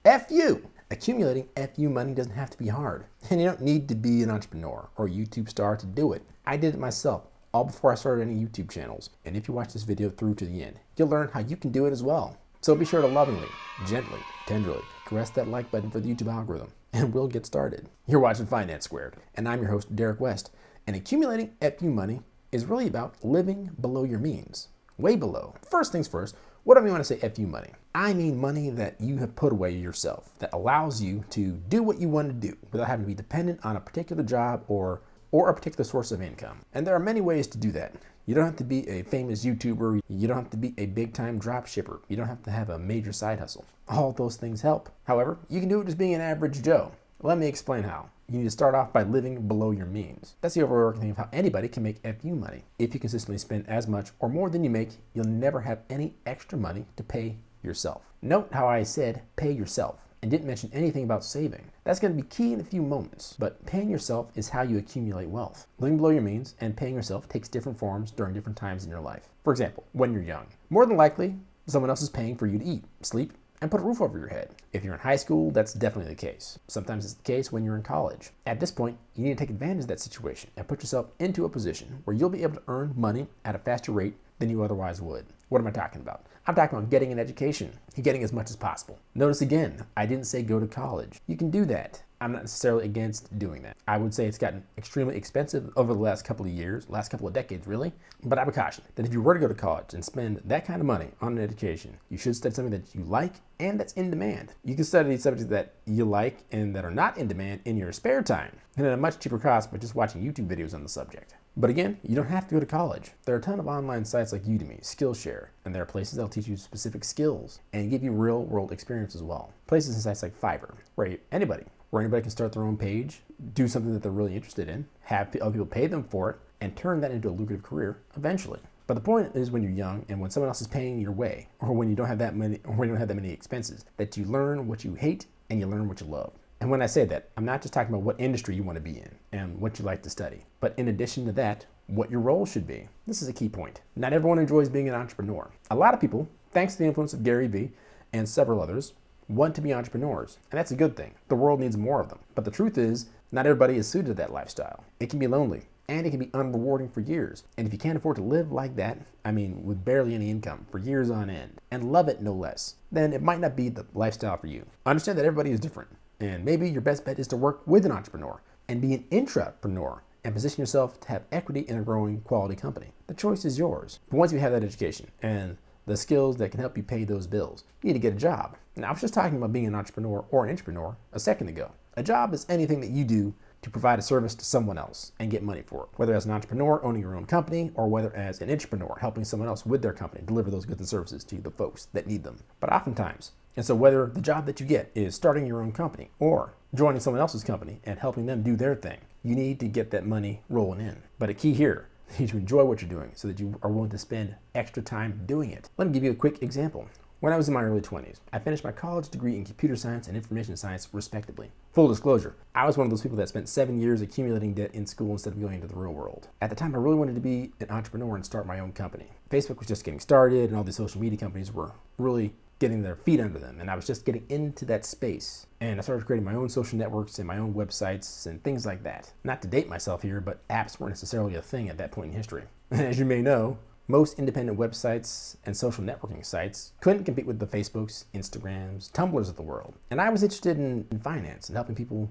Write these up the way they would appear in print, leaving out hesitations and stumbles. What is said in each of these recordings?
F you! Accumulating FU money doesn't have to be hard, and you don't need to be an entrepreneur or a YouTube star to do it. I did it myself, all before I started any YouTube channels, and if you watch this video through to the end, you'll learn how you can do it as well. So be sure to lovingly, gently, tenderly caress that like button for the YouTube algorithm, and we'll get started. You're watching Finance Squared, and I'm your host, Derek West, and accumulating FU money is really about living below your means, way below. First things first, what do I mean when I say FU money? I mean money that you have put away yourself, that allows you to do what you want to do without having to be dependent on a particular job or a particular source of income. And there are many ways to do that. You don't have to be a famous YouTuber. You don't have to be a big-time drop shipper. You don't have to have a major side hustle. All those things help. However, you can do it just being an average Joe. Let me explain how. You need to start off by living below your means. That's the overarching thing of how anybody can make FU money. If you consistently spend as much or more than you make, you'll never have any extra money to pay yourself. Note how I said pay yourself and didn't mention anything about saving. That's going to be key in a few moments, but paying yourself is how you accumulate wealth. Living below your means and paying yourself takes different forms during different times in your life. For example, when you're young, more than likely, someone else is paying for you to eat, sleep, and put a roof over your head. If you're in high school, that's definitely the case. Sometimes it's the case when you're in college. At this point, you need to take advantage of that situation and put yourself into a position where you'll be able to earn money at a faster rate than you otherwise would. What am I talking about? I'm talking about getting an education, getting as much as possible. Notice again, I didn't say go to college. You can do that. I'm not necessarily against doing that. I would say it's gotten extremely expensive over the last couple of years, last couple of decades really, but I would caution that if you were to go to college and spend that kind of money on an education, you should study something that you like and that's in demand. You can study subjects that you like and that are not in demand in your spare time and at a much cheaper cost by just watching YouTube videos on the subject. But again, you don't have to go to college. There are a ton of online sites like Udemy, Skillshare, and there are places that'll teach you specific skills and give you real world experience as well. Places and sites like Fiverr, where anybody can start their own page, do something that they're really interested in, have other people pay them for it, and turn that into a lucrative career eventually. But the point is when you're young and when someone else is paying your way, or when you don't have that many expenses, that you learn what you hate and you learn what you love. And when I say that, I'm not just talking about what industry you want to be in and what you like to study, but in addition to that, what your role should be. This is a key point. Not everyone enjoys being an entrepreneur. A lot of people, thanks to the influence of Gary Vee and several others, want to be entrepreneurs, and that's a good thing. The world needs more of them. But the truth is, not everybody is suited to that lifestyle. It can be lonely, and it can be unrewarding for years. And if you can't afford to live like that, with barely any income for years on end, and love it no less, then it might not be the lifestyle for you. Understand that everybody is different. And maybe your best bet is to work with an entrepreneur and be an intrapreneur and position yourself to have equity in a growing quality company. The choice is yours. But once you have that education and the skills that can help you pay those bills, you need to get a job. Now, I was just talking about being an entrepreneur or an intrapreneur a second ago. A job is anything that you do to provide a service to someone else and get money for it, whether as an entrepreneur owning your own company or whether as an intrapreneur helping someone else with their company deliver those goods and services to the folks that need them. But oftentimes, and so whether the job that you get is starting your own company or joining someone else's company and helping them do their thing, you need to get that money rolling in. But a key here, you need to enjoy what you're doing so that you are willing to spend extra time doing it. Let me give you a quick example. When I was in my early 20s, I finished my college degree in computer science and information science, respectively. Full disclosure, I was one of those people that spent 7 years accumulating debt in school instead of going into the real world. At the time, I really wanted to be an entrepreneur and start my own company. Facebook was just getting started, and all these social media companies were really getting their feet under them, and I was just getting into that space. And I started creating my own social networks and my own websites and things like that. Not to date myself here, but apps weren't necessarily a thing at that point in history. And as you may know, most independent websites and social networking sites couldn't compete with the Facebooks, Instagrams, Tumblrs of the world. And I was interested in finance and helping people,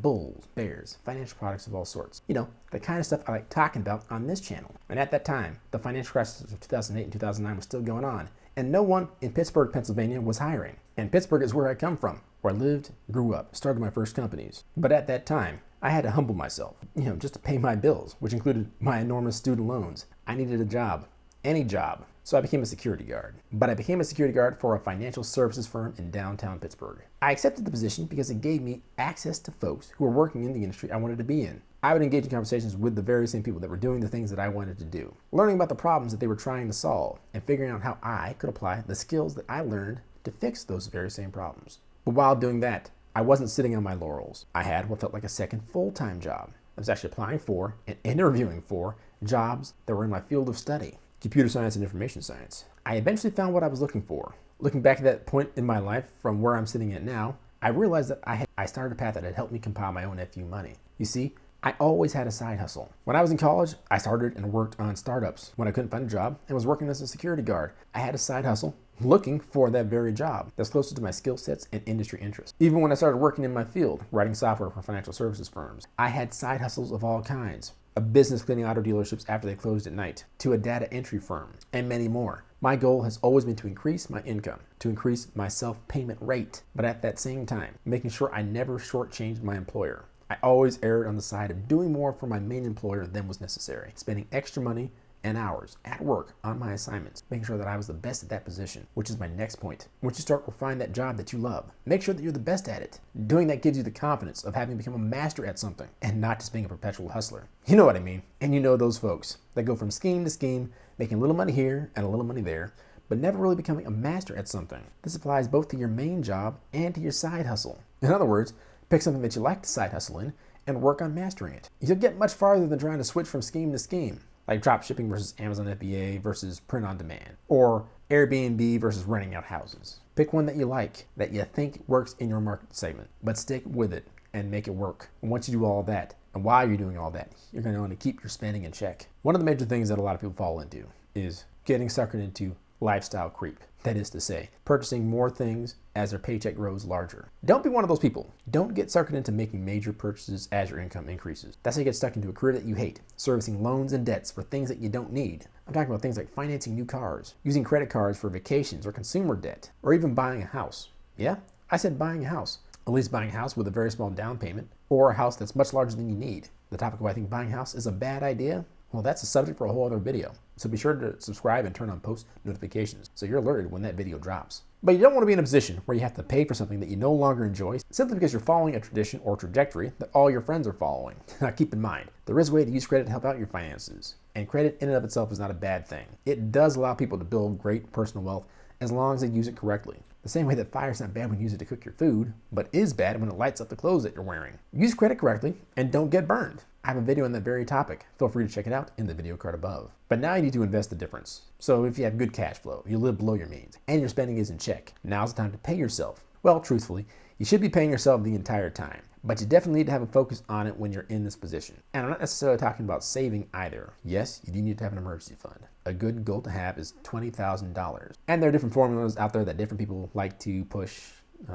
bulls, bears, financial products of all sorts. The kind of stuff I like talking about on this channel. And at that time, the financial crisis of 2008 and 2009 was still going on. And no one in Pittsburgh, Pennsylvania was hiring. And Pittsburgh is where I come from, where I lived, grew up, started my first companies. But at that time, I had to humble myself, just to pay my bills, which included my enormous student loans. I needed a job. Any job. So I became a security guard. But I became a security guard for a financial services firm in downtown Pittsburgh. I accepted the position because it gave me access to folks who were working in the industry I wanted to be in. I would engage in conversations with the very same people that were doing the things that I wanted to do, learning about the problems that they were trying to solve, and figuring out how I could apply the skills that I learned to fix those very same problems. But while doing that, I wasn't sitting on my laurels. I had what felt like a second full-time job. I was actually applying for and interviewing for jobs that were in my field of study. Computer science and information science. I eventually found what I was looking for, Looking back at that point in my life from where I'm sitting at now, I realized that I started a path that had helped me compile my own FU money. You see, I always had a side hustle. When I was in college, I started and worked on startups. When I couldn't find a job and was working as a security guard, I had a side hustle looking for that very job that's closer to my skill sets and industry interests. Even when I started working in my field, writing software for financial services firms, I had side hustles of all kinds. A business cleaning auto dealerships after they closed at night, to a data entry firm, and many more. My goal has always been to increase my income, to increase my self-payment rate, but at that same time, making sure I never shortchanged my employer. I always erred on the side of doing more for my main employer than was necessary, spending extra money and hours at work on my assignments, making sure that I was the best at that position, which is my next point. Once you start to find that job that you love, make sure that you're the best at it. Doing that gives you the confidence of having become a master at something and not just being a perpetual hustler. You know what I mean? And you know those folks that go from scheme to scheme, making a little money here and a little money there, but never really becoming a master at something. This applies both to your main job and to your side hustle. In other words, pick something that you like to side hustle in and work on mastering it. You'll get much farther than trying to switch from scheme to scheme, like drop shipping versus Amazon FBA versus print on demand, or Airbnb versus renting out houses. Pick one that you like, that you think works in your market segment, but stick with it and make it work. And once you do all that, and while you're doing all that, you're going to want to keep your spending in check. One of the major things that a lot of people fall into is getting suckered into lifestyle creep. That is to say, purchasing more things as their paycheck grows larger. Don't be one of those people. Don't get suckered into making major purchases as your income increases. That's how you get stuck into a career that you hate, servicing loans and debts for things that you don't need. I'm talking about things like financing new cars, using credit cards for vacations or consumer debt, or even buying a house. Yeah, I said buying a house. At least buying a house with a very small down payment, or a house that's much larger than you need. The topic of why I think buying a house is a bad idea, well, that's a subject for a whole other video. So be sure to subscribe and turn on post notifications so you're alerted when that video drops. But you don't want to be in a position where you have to pay for something that you no longer enjoy simply because you're following a tradition or trajectory that all your friends are following. Now keep in mind, there is a way to use credit to help out your finances. And credit in and of itself is not a bad thing. It does allow people to build great personal wealth as long as they use it correctly. The same way that fire's not bad when you use it to cook your food, but is bad when it lights up the clothes that you're wearing. Use credit correctly and don't get burned. I have a video on that very topic. Feel free to check it out in the video card above. But now you need to invest the difference. So if you have good cash flow, you live below your means, and your spending is in check, now's the time to pay yourself. Well, truthfully, you should be paying yourself the entire time, but you definitely need to have a focus on it when you're in this position. And I'm not necessarily talking about saving either. Yes, you do need to have an emergency fund. A good goal to have is $20,000. And there are different formulas out there that different people like to push.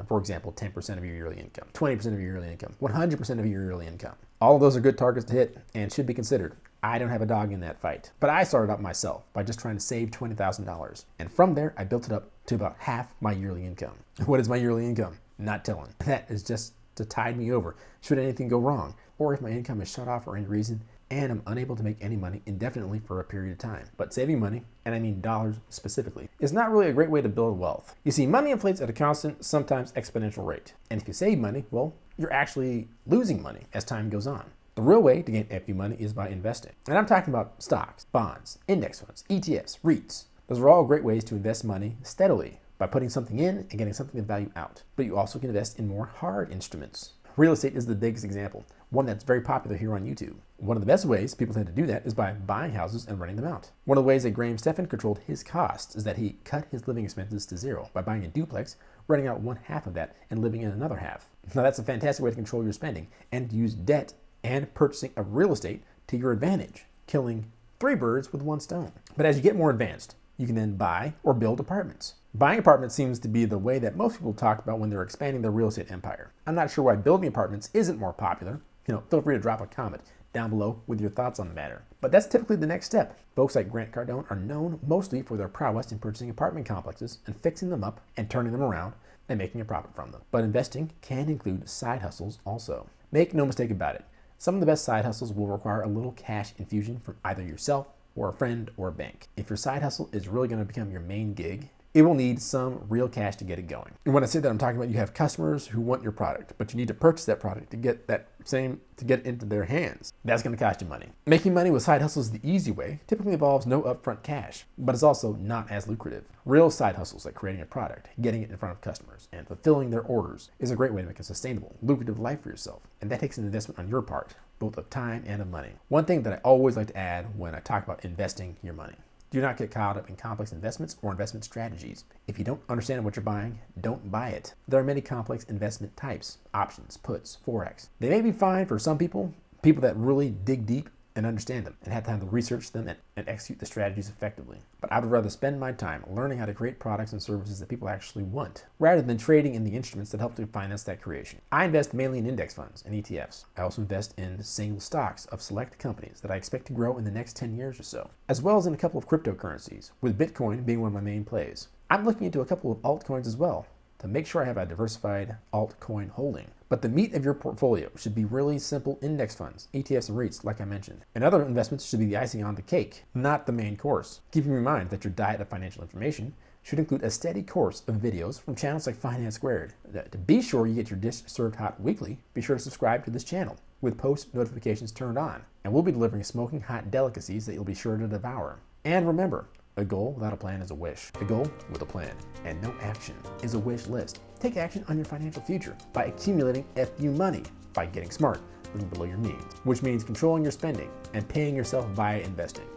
For example, 10% of your yearly income, 20% of your yearly income, 100% of your yearly income. All of those are good targets to hit and should be considered. I don't have a dog in that fight, but I started out myself by just trying to save $20,000. And from there, I built it up to about half my yearly income. What is my yearly income? Not telling. That is just to tide me over should anything go wrong, or if my income is shut off for any reason and I'm unable to make any money indefinitely for a period of time. But saving money, and I mean dollars specifically, is not really a great way to build wealth. You see, money inflates at a constant, sometimes exponential rate. And if you save money, well, you're actually losing money as time goes on. The real way to gain FU money is by investing. And I'm talking about stocks, bonds, index funds, ETFs, REITs. Those are all great ways to invest money steadily by putting something in and getting something of value out. But you also can invest in more hard instruments. Real estate is the biggest example, one that's very popular here on YouTube. One of the best ways people tend to do that is by buying houses and renting them out. One of the ways that Stephan controlled his costs is that he cut his living expenses to zero by buying a duplex, renting out one half of that, and living in another half. Now that's a fantastic way to control your spending and to use debt and purchasing of real estate to your advantage, killing 3 birds with 1 stone. But as you get more advanced, you can then buy or build apartments. Buying apartments seems to be the way that most people talk about when they're expanding their real estate empire. I'm not sure why building apartments isn't more popular. Feel free to drop a comment down below with your thoughts on the matter. But that's typically the next step. Folks like Cardone are known mostly for their prowess in purchasing apartment complexes and fixing them up and turning them around and making a profit from them. But investing can include side hustles also. Make no mistake about it. Some of the best side hustles will require a little cash infusion from either yourself or a friend or a bank. If your side hustle is really going to become your main gig, it will need some real cash to get it going. And when I say that, I'm talking about you have customers who want your product, but you need to purchase that product to get it into their hands. That's going to cost you money. Making money with side hustles the easy way typically involves no upfront cash, but it's also not as lucrative. Real side hustles like creating a product, getting it in front of customers, and fulfilling their orders is a great way to make a sustainable, lucrative life for yourself. And that takes an investment on your part, both of time and of money. One thing that I always like to add when I talk about investing your money Do not get caught up in complex investments or investment strategies. If you don't understand what you're buying, don't buy it. There are many complex investment types, options, puts, forex. They may be fine for some people that really dig deep and understand them and have time to research them and execute the strategies effectively. But I would rather spend my time learning how to create products and services that people actually want, rather than trading in the instruments that help to finance that creation. I invest mainly in index funds and ETFs. I also invest in single stocks of select companies that I expect to grow in the next 10 years or so, as well as in a couple of cryptocurrencies, with Bitcoin being one of my main plays. I'm looking into a couple of altcoins as well, to make sure I have a diversified altcoin holding. But the meat of your portfolio should be really simple index funds, ETFs and REITs, like I mentioned. And other investments should be the icing on the cake, not the main course. Keeping in mind that your diet of financial information should include a steady course of videos from channels like Finance Squared. To be sure you get your dish served hot weekly, be sure to subscribe to this channel with post notifications turned on. And we'll be delivering smoking hot delicacies that you'll be sure to devour. And remember, a goal without a plan is a wish. A goal with a plan and no action is a wish list. Take action on your financial future by accumulating FU money, by getting smart, living below your means, which means controlling your spending and paying yourself via investing.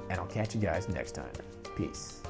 And I'll catch you guys next time. Peace.